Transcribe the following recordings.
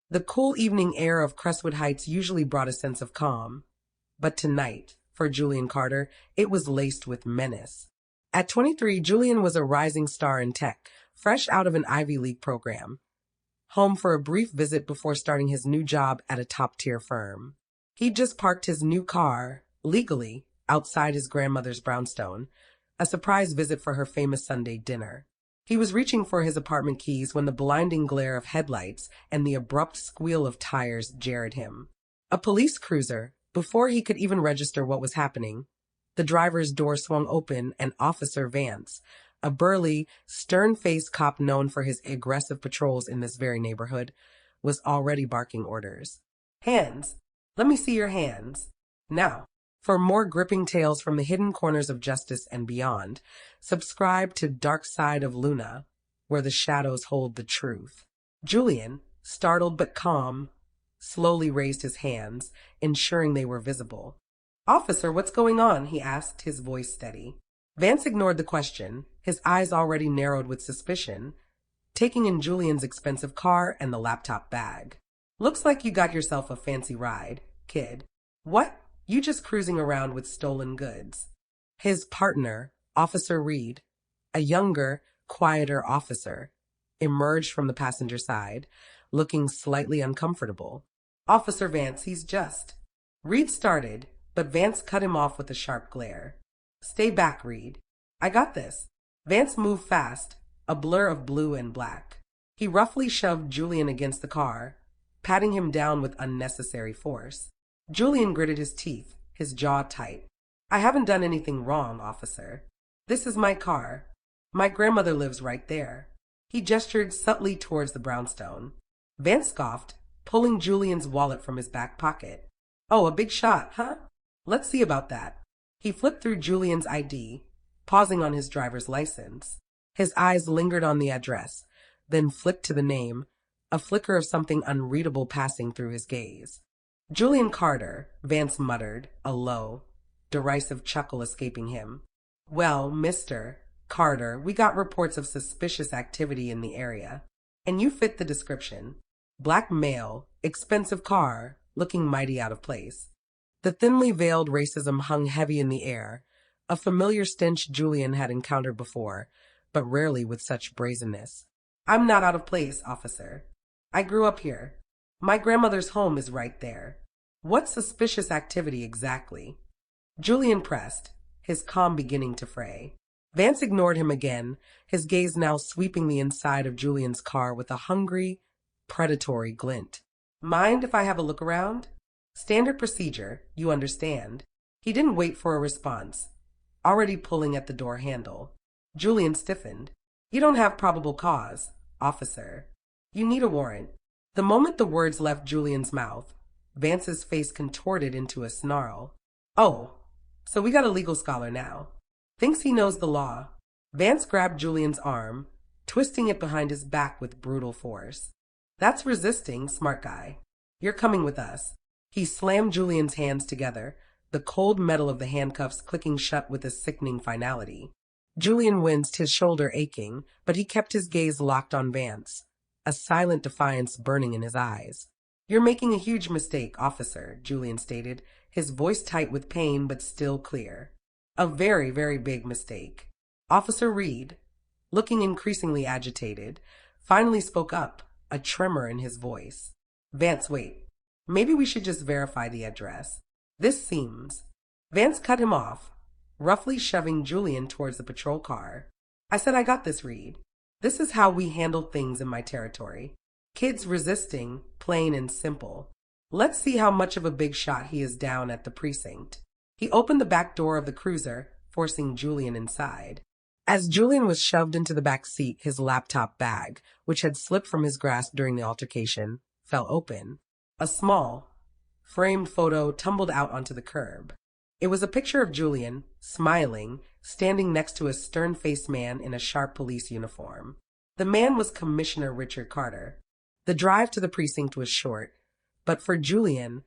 The cool evening air of Crestwood Heights usually brought a sense of calm, but tonight, for Julian Carter, it was laced with menace. At 23, Julian was a rising star in tech, fresh out of an Ivy League program, home for a brief visit before starting his new job at a top-tier firm. He'd just parked his new car, legally, outside his grandmother's brownstone, a surprise visit for her famous Sunday dinner. He was reaching for his apartment keys when the blinding glare of headlights and the abrupt squeal of tires jarred him. A police cruiser. Before he could even register what was happening, the driver's door swung open and Officer Vance, a burly, stern-faced cop known for his aggressive patrols in this very neighborhood, was already barking orders. Hands. Let me see your hands. Now, for more gripping tales from the hidden corners of justice and beyond, subscribe to Dark Side of Luna, where the shadows hold the truth. Julian, startled but calm, slowly raised his hands, ensuring they were visible. Officer, what's going on? He asked, his voice steady. Vance ignored the question, his eyes already narrowed with suspicion, taking in Julian's expensive car and the laptop bag. Looks like you got yourself a fancy ride, kid. What? You just cruising around with stolen goods. His partner, Officer Reed, a younger, quieter officer, emerged from the passenger side, looking slightly uncomfortable. Officer Vance, he's just. Reed started, but Vance cut him off with a sharp glare. Stay back, Reed. I got this. Vance moved fast, a blur of blue and black. He roughly shoved Julian against the car, patting him down with unnecessary force. Julian gritted his teeth, his jaw tight. I haven't done anything wrong, officer. This is my car. My grandmother lives right there. He gestured subtly towards the brownstone. Vance scoffed, pulling Julian's wallet from his back pocket. Oh, a big shot, huh? Let's see about that. He flipped through Julian's ID, pausing on his driver's license. His eyes lingered on the address, then flicked to the name, a flicker of something unreadable passing through his gaze. Julian Carter, Vance muttered, a low, derisive chuckle escaping him. Well, Mr. Carter, we got reports of suspicious activity in the area, and you fit the description. Black male, expensive car, looking mighty out of place. The thinly veiled racism hung heavy in the air, a familiar stench Julian had encountered before, but rarely with such brazenness. I'm not out of place, officer. I grew up here. My grandmother's home is right there. What suspicious activity exactly? Julian pressed, his calm beginning to fray. Vance ignored him again, his gaze now sweeping the inside of Julian's car with a hungry, predatory glint. Mind if I have a look around? Standard procedure, you understand. He didn't wait for a response, already pulling at the door handle. Julian stiffened. You don't have probable cause, officer. You need a warrant. The moment the words left Julian's mouth, Vance's face contorted into a snarl. Oh, so we got a legal scholar now. Thinks he knows the law. Vance grabbed Julian's arm, twisting it behind his back with brutal force. That's resisting, smart guy. You're coming with us. He slammed Julian's hands together, the cold metal of the handcuffs clicking shut with a sickening finality. Julian winced, his shoulder aching, but he kept his gaze locked on Vance, a silent defiance burning in his eyes. You're making a huge mistake, officer, Julian stated, his voice tight with pain but still clear. A very, very big mistake. Officer Reed, looking increasingly agitated, finally spoke up, a tremor in his voice. Vance, wait. Maybe we should just verify the address. This seems. Vance cut him off, roughly shoving Julian towards the patrol car. I said I got this, Reed. This is how we handle things in my territory. Kids resisting, plain and simple. Let's see how much of a big shot he is down at the precinct. He opened the back door of the cruiser, forcing Julian inside. As Julian was shoved into the back seat, his laptop bag, which had slipped from his grasp during the altercation, fell open. A small, framed photo tumbled out onto the curb. It was a picture of Julian, smiling, standing next to a stern-faced man in a sharp police uniform. The man was Commissioner Richard Carter. The drive to the precinct was short, but for Julian,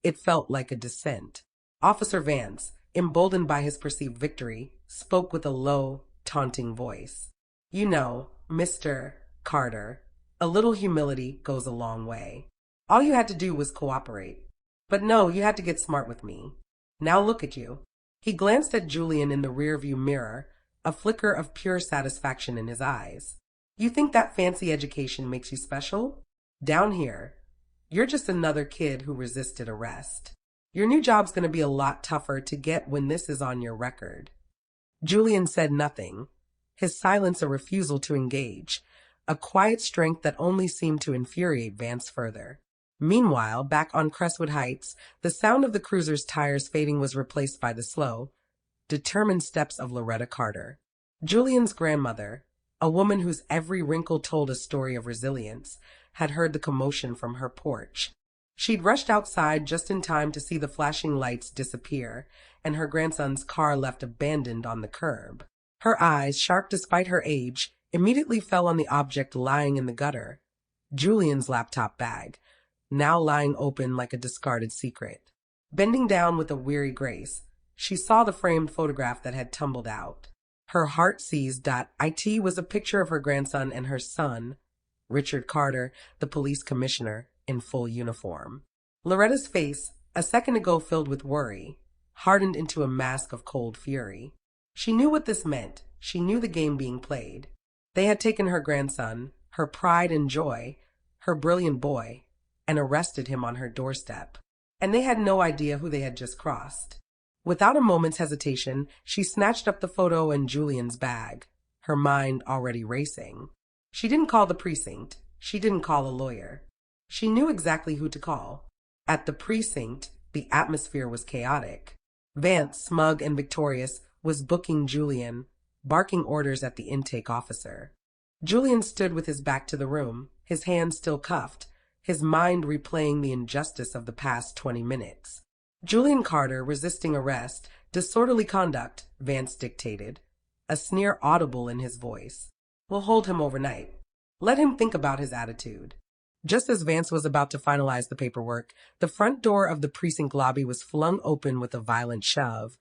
it felt like a descent. Officer Vance, emboldened by his perceived victory, spoke with a low, taunting voice. You know, Mr. Carter, a little humility goes a long way. All you had to do was cooperate. But no, you had to get smart with me. Now look at you. He glanced at Julian in the rearview mirror, a flicker of pure satisfaction in his eyes. You think that fancy education makes you special? Down here, you're just another kid who resisted arrest. Your new job's going to be a lot tougher to get when this is on your record. Julian said nothing, his silence a refusal to engage, a quiet strength that only seemed to infuriate Vance further. Meanwhile, back on Crestwood Heights, the sound of the cruiser's tires fading was replaced by the slow, determined steps of Loretta Carter. Julian's grandmother, a woman whose every wrinkle told a story of resilience, had heard the commotion from her porch. She'd rushed outside just in time to see the flashing lights disappear and her grandson's car left abandoned on the curb. Her eyes, sharp despite her age, immediately fell on the object lying in the gutter, Julian's laptop bag, now lying open like a discarded secret. Bending down with a weary grace, she saw the framed photograph that had tumbled out. Her heart seized. It was a picture of her grandson and her son, Richard Carter, the police commissioner, in full uniform. Loretta's face, a second ago filled with worry, hardened into a mask of cold fury. She knew what this meant. She knew the game being played. They had taken her grandson, her pride and joy, her brilliant boy, and arrested him on her doorstep. And they had no idea who they had just crossed. Without a moment's hesitation, she snatched up the photo in Julian's bag, her mind already racing. She didn't call the precinct. She didn't call a lawyer. She knew exactly who to call. At the precinct, the atmosphere was chaotic. Vance, smug and victorious, was booking Julian, barking orders at the intake officer. Julian stood with his back to the room, his hands still cuffed, his mind replaying the injustice of the past 20 minutes. Julian Carter, resisting arrest, disorderly conduct, Vance dictated, a sneer audible in his voice. We'll hold him overnight. Let him think about his attitude. Just as Vance was about to finalize the paperwork, the front door of the precinct lobby was flung open with a violent shove,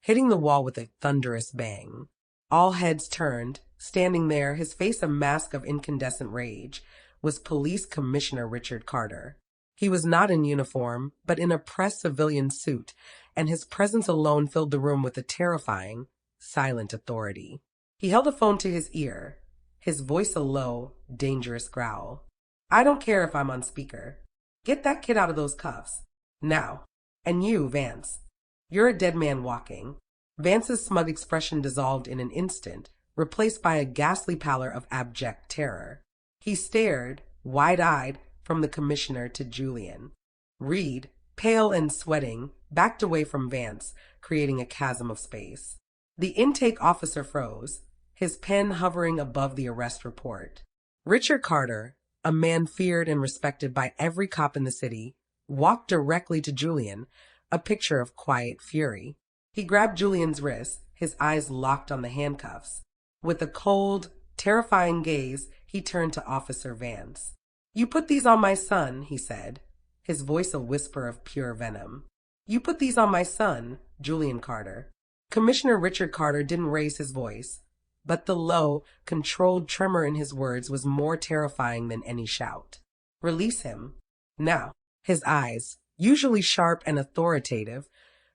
hitting the wall with a thunderous bang. All heads turned. Standing there, his face a mask of incandescent rage, was Police Commissioner Richard Carter. He was not in uniform, but in a pressed civilian suit, and his presence alone filled the room with a terrifying, silent authority. He held a phone to his ear, his voice a low, dangerous growl. I don't care if I'm on speaker. Get that kid out of those cuffs. Now. And you, Vance. You're a dead man walking. Vance's smug expression dissolved in an instant, replaced by a ghastly pallor of abject terror. He stared, wide-eyed, from the commissioner to Julian. Reed, pale and sweating, backed away from Vance, creating a chasm of space. The intake officer froze, his pen hovering above the arrest report. Richard Carter, a man feared and respected by every cop in the city, walked directly to Julian, a picture of quiet fury. He grabbed Julian's wrist, his eyes locked on the handcuffs. With a cold, terrifying gaze, he turned to Officer Vance. You put these on my son, he said, his voice a whisper of pure venom. You put these on my son, Julian Carter. Commissioner Richard Carter didn't raise his voice, but the low, controlled tremor in his words was more terrifying than any shout. Release him. Now. His eyes, usually sharp and authoritative,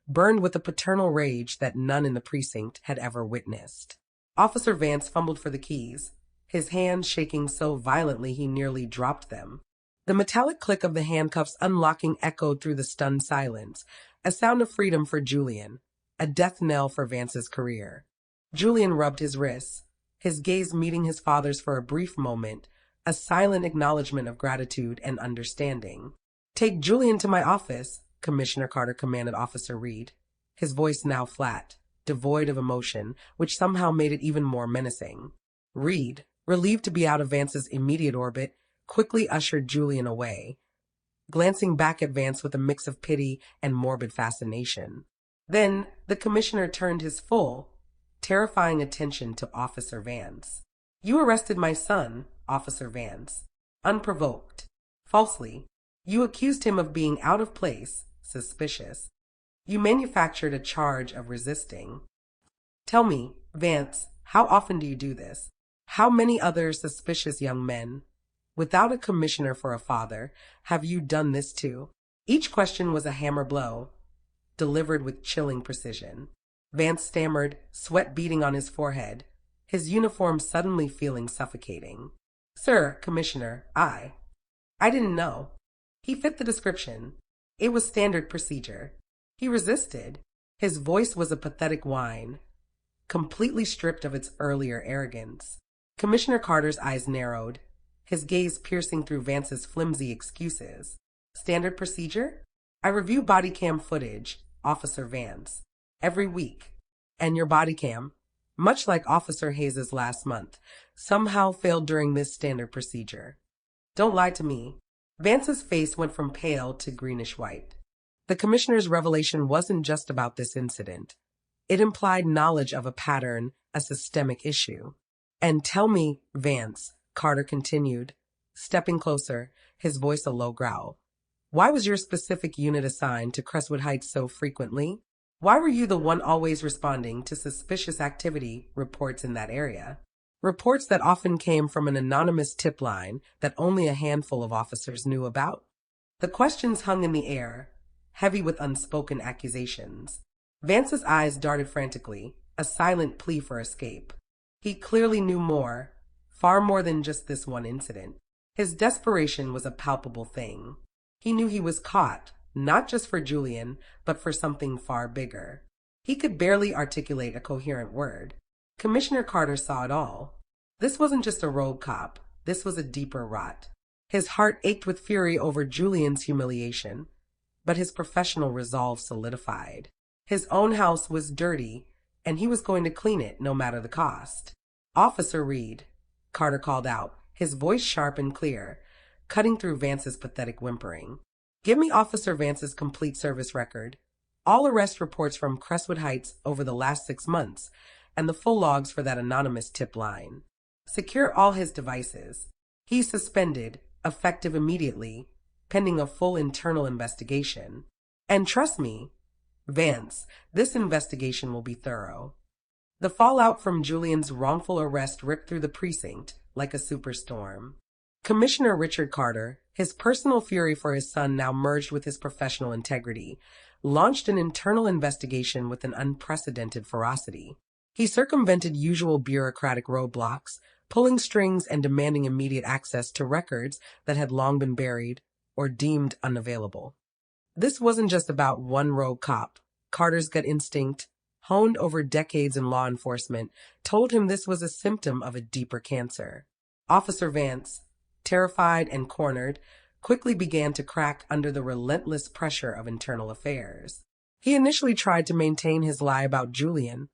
burned with a paternal rage that none in the precinct had ever witnessed. Officer Vance fumbled for the keys, his hands shaking so violently he nearly dropped them. The metallic click of the handcuffs unlocking echoed through the stunned silence, a sound of freedom for Julian, a death knell for Vance's career. Julian rubbed his wrists, his gaze meeting his father's for a brief moment, a silent acknowledgement of gratitude and understanding. Take Julian to my office, Commissioner Carter commanded Officer Reed, his voice now flat, devoid of emotion, which somehow made it even more menacing. Reed, relieved to be out of Vance's immediate orbit, quickly ushered Julian away, glancing back at Vance with a mix of pity and morbid fascination. Then the commissioner turned his full, terrifying attention to Officer Vance. You arrested my son, Officer Vance, unprovoked, falsely. You accused him of being out of place, suspicious. You manufactured a charge of resisting. Tell me, Vance, how often do you do this? How many other suspicious young men, Without a commissioner for a father, have you done this too? Each question was a hammer blow, delivered with chilling precision. Vance stammered, sweat beading on his forehead, his uniform suddenly feeling suffocating. Sir, Commissioner, I didn't know. He fit the description. It was standard procedure. He resisted. His voice was a pathetic whine, completely stripped of its earlier arrogance. Commissioner Carter's eyes narrowed, his gaze piercing through Vance's flimsy excuses. Standard procedure? I review body cam footage, Officer Vance, every week. And your body cam, much like Officer Hayes's last month, somehow failed during this standard procedure. Don't lie to me. Vance's face went from pale to greenish white. The commissioner's revelation wasn't just about this incident. It implied knowledge of a pattern, a systemic issue. And tell me, Vance, Carter continued, stepping closer, his voice a low growl. Why was your specific unit assigned to Crestwood Heights so frequently? Why were you the one always responding to suspicious activity reports in that area? Reports that often came from an anonymous tip line that only a handful of officers knew about. The questions hung in the air, heavy with unspoken accusations. Vance's eyes darted frantically, a silent plea for escape. He clearly knew more, far more than just this one incident. His desperation was a palpable thing. He knew he was caught, not just for Julian, but for something far bigger. He could barely articulate a coherent word. Commissioner Carter saw it all. This wasn't just a rogue cop. This was a deeper rot. His heart ached with fury over Julian's humiliation, but his professional resolve solidified. His own house was dirty, and he was going to clean it no matter the cost. Officer Reed, Carter called out, his voice sharp and clear, cutting through Vance's pathetic whimpering. Give me Officer Vance's complete service record, all arrest reports from Crestwood Heights over the last 6 months, and the full logs for that anonymous tip line. Secure all his devices. He's suspended, effective immediately, pending a full internal investigation. And trust me, Vance, this investigation will be thorough. The fallout from Julian's wrongful arrest ripped through the precinct like a superstorm. Commissioner Richard Carter, his personal fury for his son now merged with his professional integrity, launched an internal investigation with an unprecedented ferocity. He circumvented usual bureaucratic roadblocks, pulling strings and demanding immediate access to records that had long been buried or deemed unavailable. This wasn't just about one rogue cop. Carter's gut instinct, honed over decades in law enforcement, told him this was a symptom of a deeper cancer. Officer Vance, terrified and cornered, quickly began to crack under the relentless pressure of internal affairs. He initially tried to maintain his lie about Julian,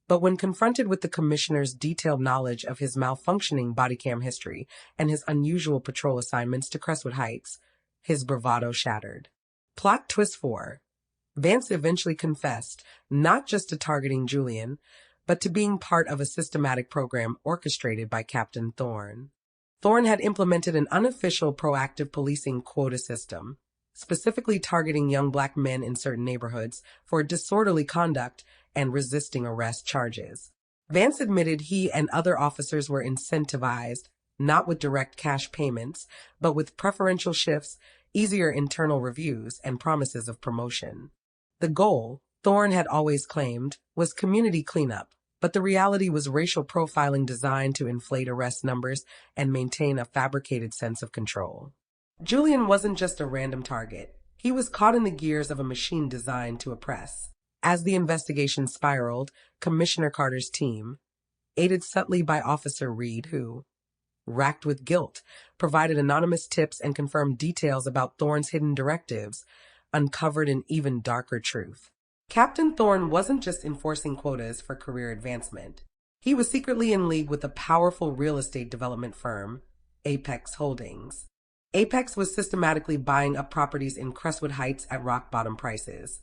but when confronted with the commissioner's detailed knowledge of his malfunctioning body cam history and his unusual patrol assignments to Crestwood Heights, his bravado shattered. Plot twist 4. Vance eventually confessed not just to targeting Julian, but to being part of a systematic program orchestrated by Captain Thorne. Thorne had implemented an unofficial proactive policing quota system, specifically targeting young black men in certain neighborhoods for disorderly conduct and resisting arrest charges. Vance admitted he and other officers were incentivized, not with direct cash payments, but with preferential shifts, easier internal reviews, and promises of promotion. The goal, Thorne had always claimed, was community cleanup, but the reality was racial profiling designed to inflate arrest numbers and maintain a fabricated sense of control. Julian wasn't just a random target. He was caught in the gears of a machine designed to oppress. As the investigation spiraled, Commissioner Carter's team, aided subtly by Officer Reed, who, racked with guilt, provided anonymous tips and confirmed details about Thorne's hidden directives, uncovered an even darker truth. Captain Thorne wasn't just enforcing quotas for career advancement. He was secretly in league with a powerful real estate development firm, Apex Holdings. Apex was systematically buying up properties in Crestwood Heights at rock-bottom prices,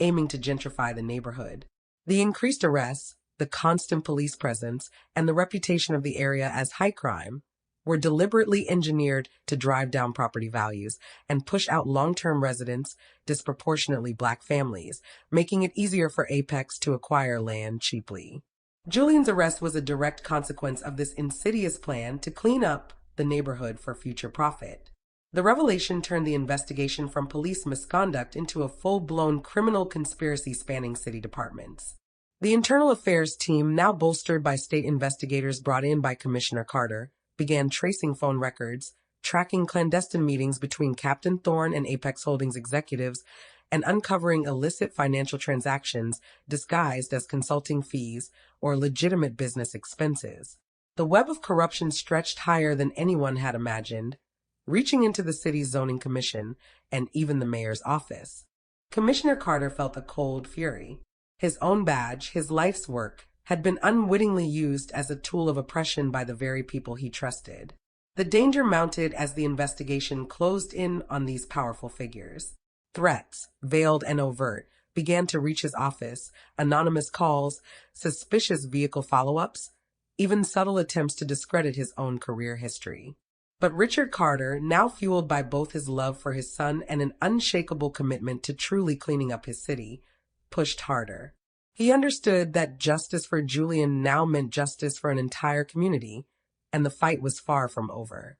aiming to gentrify the neighborhood. The increased arrests, the constant police presence, and the reputation of the area as high crime were deliberately engineered to drive down property values and push out long-term residents, disproportionately black families, making it easier for Apex to acquire land cheaply. Julian's arrest was a direct consequence of this insidious plan to clean up the the neighborhood for future profit. The revelation turned the investigation from police misconduct into a full-blown criminal conspiracy spanning city departments. The internal affairs team, now bolstered by state investigators brought in by Commissioner Carter, began tracing phone records, tracking clandestine meetings between Captain Thorne and Apex Holdings executives, and uncovering illicit financial transactions disguised as consulting fees or legitimate business expenses. The web of corruption stretched higher than anyone had imagined, reaching into the city's zoning commission and even the mayor's office. Commissioner Carter felt a cold fury. His own badge, his life's work, had been unwittingly used as a tool of oppression by the very people he trusted. The danger mounted as the investigation closed in on these powerful figures. Threats, veiled and overt, began to reach his office, anonymous calls, suspicious vehicle follow-ups, even subtle attempts to discredit his own career history. But Richard Carter, now fueled by both his love for his son and an unshakable commitment to truly cleaning up his city, pushed harder. He understood that justice for Julian now meant justice for an entire community, and the fight was far from over.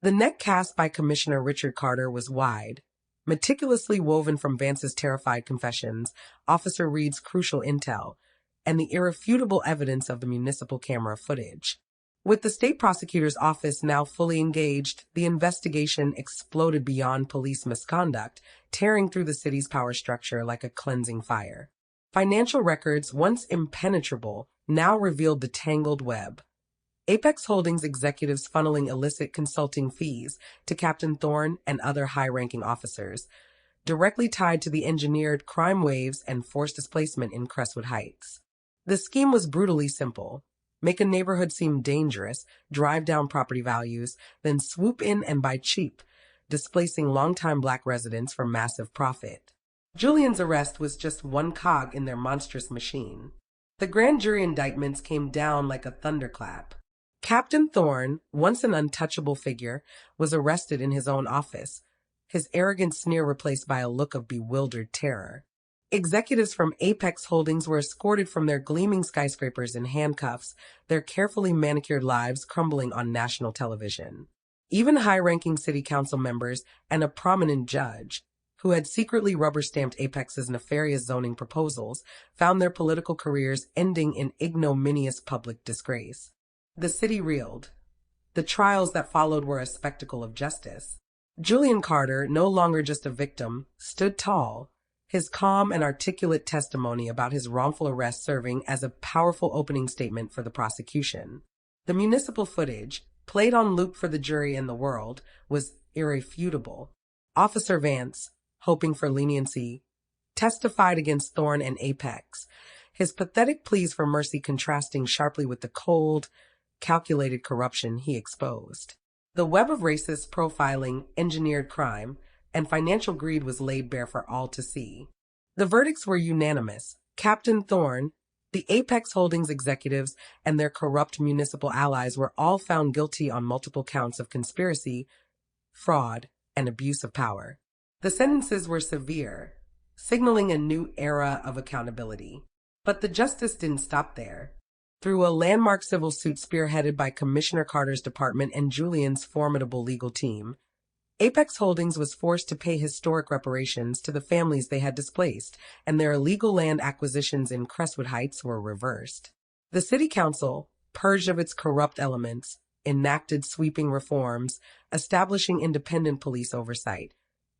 The net cast by Commissioner Richard Carter was wide, meticulously woven from Vance's terrified confessions, Officer Reed's crucial intel, and the irrefutable evidence of the municipal camera footage. With the state prosecutor's office now fully engaged, the investigation exploded beyond police misconduct, tearing through the city's power structure like a cleansing fire. Financial records, once impenetrable, now revealed the tangled web. Apex Holdings executives funneling illicit consulting fees to Captain Thorne and other high-ranking officers, directly tied to the engineered crime waves and forced displacement in Crestwood Heights. The scheme was brutally simple. Make a neighborhood seem dangerous, drive down property values, then swoop in and buy cheap, displacing longtime black residents for massive profit. Julian's arrest was just one cog in their monstrous machine. The grand jury indictments came down like a thunderclap. Captain Thorne, once an untouchable figure, was arrested in his own office, his arrogant sneer replaced by a look of bewildered terror. Executives from Apex Holdings were escorted from their gleaming skyscrapers in handcuffs, their carefully manicured lives crumbling on national television. Even high-ranking city council members and a prominent judge, who had secretly rubber-stamped Apex's nefarious zoning proposals, found their political careers ending in ignominious public disgrace. The city reeled. The trials that followed were a spectacle of justice. Julian Carter, no longer just a victim, stood tall, his calm and articulate testimony about his wrongful arrest serving as a powerful opening statement for the prosecution. The municipal footage, played on loop for the jury and the world, was irrefutable. Officer Vance, hoping for leniency, testified against Thorne and Apex, his pathetic pleas for mercy contrasting sharply with the cold, calculated corruption he exposed. The web of racist profiling, engineered crime, and financial greed was laid bare for all to see. The verdicts were unanimous. Captain Thorne, the Apex Holdings executives, and their corrupt municipal allies were all found guilty on multiple counts of conspiracy, fraud, and abuse of power. The sentences were severe, signaling a new era of accountability. But the justice didn't stop there. Through a landmark civil suit spearheaded by Commissioner Carter's department and Julian's formidable legal team, Apex Holdings was forced to pay historic reparations to the families they had displaced, and their illegal land acquisitions in Crestwood Heights were reversed. The city council, purged of its corrupt elements, enacted sweeping reforms, establishing independent police oversight,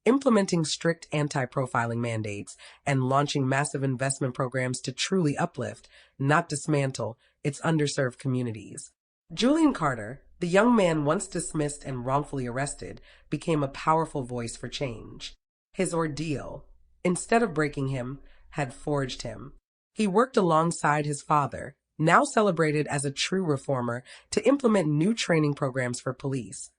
implementing strict anti-profiling mandates, and launching massive investment programs to truly uplift, not dismantle, its underserved communities. Julian Carter, the young man once dismissed and wrongfully arrested, became a powerful voice for change. His ordeal, instead of breaking him, had forged him. He worked alongside his father, now celebrated as a true reformer, to implement new training programs for police,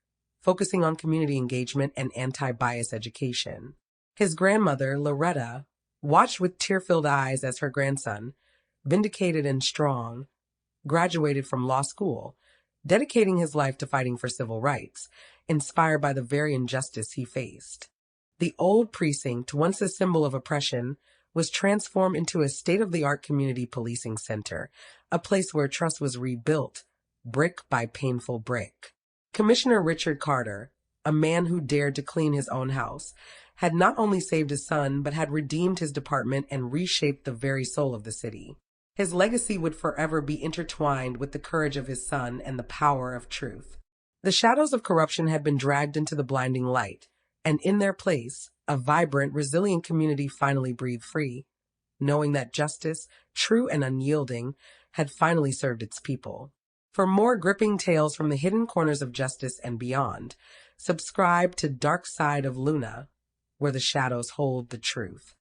focusing on community engagement and anti-bias education. His grandmother, Loretta, watched with tear-filled eyes as her grandson, vindicated and strong, graduated from law school, dedicating his life to fighting for civil rights, inspired by the very injustice he faced. The old precinct, once a symbol of oppression, was transformed into a state-of-the-art community policing center, a place where trust was rebuilt, brick by painful brick. Commissioner Richard Carter, a man who dared to clean his own house, had not only saved his son, but had redeemed his department and reshaped the very soul of the city. His legacy would forever be intertwined with the courage of his son and the power of truth. The shadows of corruption had been dragged into the blinding light, and in their place, a vibrant, resilient community finally breathed free, knowing that justice, true and unyielding, had finally served its people. For more gripping tales from the hidden corners of justice and beyond, subscribe to Dark Side of Luna, where the shadows hold the truth.